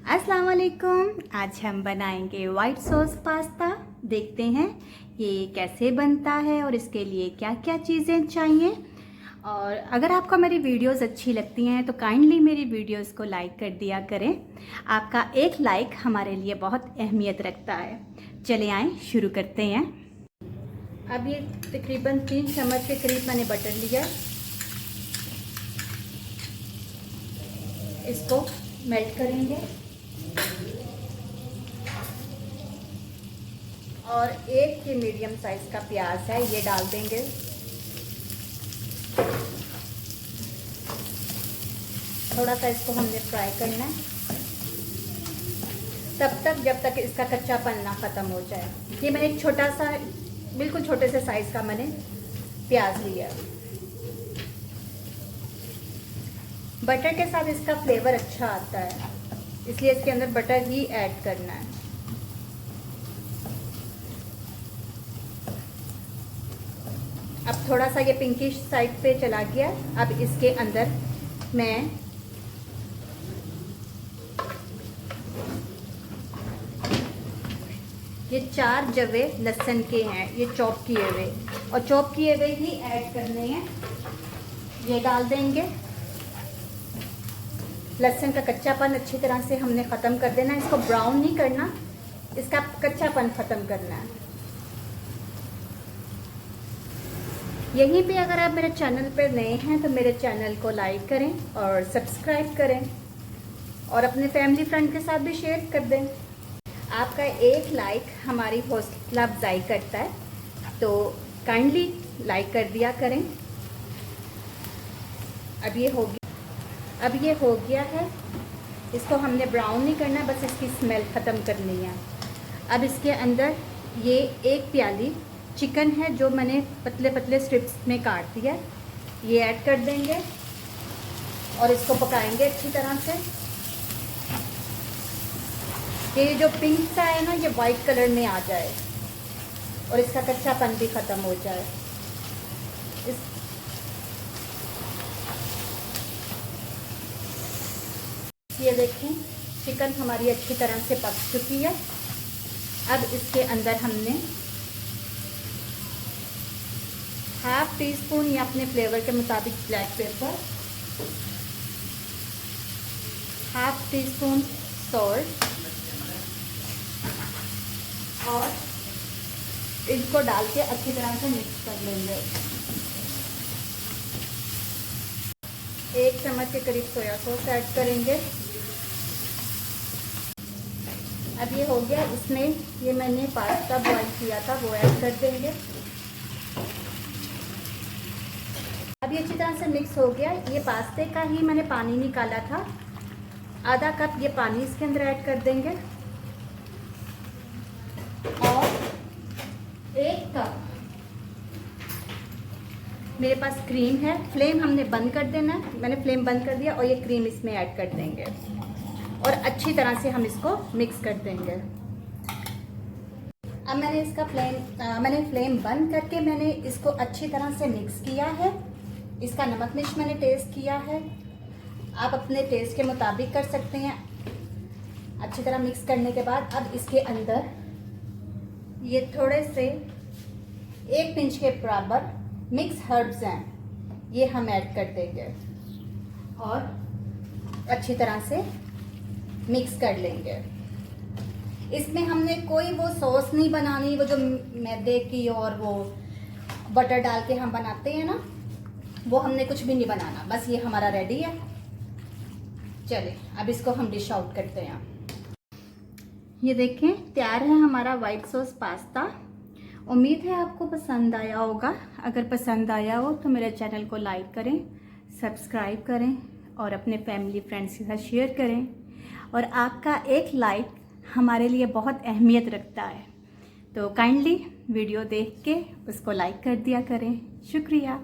अस्सलाम वालेकुम। आज हम बनाएंगे वाइट सॉस पास्ता। देखते हैं ये कैसे बनता है और इसके लिए क्या क्या चीज़ें चाहिए। और अगर आपको मेरी वीडियोस अच्छी लगती हैं तो काइंडली मेरी वीडियोस को लाइक कर दिया करें। आपका एक लाइक हमारे लिए बहुत अहमियत रखता है। चले आएँ शुरू करते हैं। अब ये तकरीबन 3 चम्मच के करीब मैंने बटर लिया। इसको मेल्ट करेंगे और एक ये मीडियम साइज का प्याज है, ये डाल देंगे। थोड़ा सा इसको हमने फ्राई करना है तब तक जब तक इसका कच्चापन ना ख़त्म हो जाए। ये मैंने एक छोटा सा, बिल्कुल छोटे से साइज का मैंने प्याज लिया। बटर के साथ इसका फ्लेवर अच्छा आता है, इसलिए इसके अंदर बटर ही ऐड करना है। अब थोड़ा सा ये पिंकिश साइड पे चला गया। अब इसके अंदर मैं ये 4 जवे लहसुन के हैं, ये चॉप किए हुए, और चॉप किए हुए ही ऐड करने हैं। ये डाल देंगे। लहसुन का कच्चापन अच्छी तरह से हमने ख़त्म कर देना है। इसको ब्राउन नहीं करना, इसका कच्चापन ख़त्म करना है। यहीं पे अगर आप मेरे चैनल पर नए हैं तो मेरे चैनल को लाइक करें और सब्सक्राइब करें और अपने फैमिली फ्रेंड के साथ भी शेयर कर दें। आपका एक लाइक हमारी हौसला अफजाई करता है, तो काइंडली लाइक कर दिया करें। अब ये हो गया है। इसको हमने ब्राउन नहीं करना, बस इसकी स्मेल ख़त्म करनी है। अब इसके अंदर ये 1 प्याली चिकन है जो मैंने पतले पतले स्ट्रिप्स में काट दिया, ये ऐड कर देंगे और इसको पकाएंगे अच्छी तरह से। ये जो पिंक सा है ना, ये वाइट कलर में आ जाए और इसका कच्चापन भी ख़त्म हो जाए। ये देखें, चिकन हमारी अच्छी तरह से पक चुकी है। अब इसके अंदर हमने ½ टीस्पून या अपने फ्लेवर के मुताबिक ब्लैक पेपर, ½ टीस्पून सॉल्ट और इनको डाल के अच्छी तरह से मिक्स कर लेंगे। 1 चम्मच के करीब सोया सॉस ऐड करेंगे। अब ये हो गया। इसमें ये मैंने पास्ता बॉईल किया था वो ऐड कर देंगे। अब ये अच्छी तरह से मिक्स हो गया। ये पास्ते का ही मैंने पानी निकाला था, ½ कप ये पानी इसके अंदर ऐड कर देंगे और 1 कप मेरे पास क्रीम है। फ्लेम हमने बंद कर देना है, मैंने फ्लेम बंद कर दिया और ये क्रीम इसमें ऐड कर देंगे और अच्छी तरह से हम इसको मिक्स कर देंगे। अब मैंने फ्लेम बंद करके मैंने इसको अच्छी तरह से मिक्स किया है। इसका नमक मिर्च मैंने टेस्ट किया है, आप अपने टेस्ट के मुताबिक कर सकते हैं। अच्छी तरह मिक्स करने के बाद अब इसके अंदर ये थोड़े से 1 पिंच के बराबर मिक्स हर्ब्स हैं, ये हम ऐड कर देंगे और अच्छी तरह से मिक्स कर लेंगे। इसमें हमने कोई वो सॉस नहीं बनानी, वो जो मैदे की और वो बटर डाल के हम बनाते हैं ना, वो हमने कुछ भी नहीं बनाना। बस ये हमारा रेडी है। चलिए अब इसको हम डिश आउट करते हैं। ये देखें, तैयार है हमारा वाइट सॉस पास्ता। उम्मीद है आपको पसंद आया होगा। अगर पसंद आया हो तो मेरे चैनल को लाइक करें, सब्सक्राइब करें और अपने फैमिली फ्रेंड्स के साथ शेयर करें। और आपका एक लाइक हमारे लिए बहुत अहमियत रखता है, तो काइंडली वीडियो देख के उसको लाइक कर दिया करें। शुक्रिया।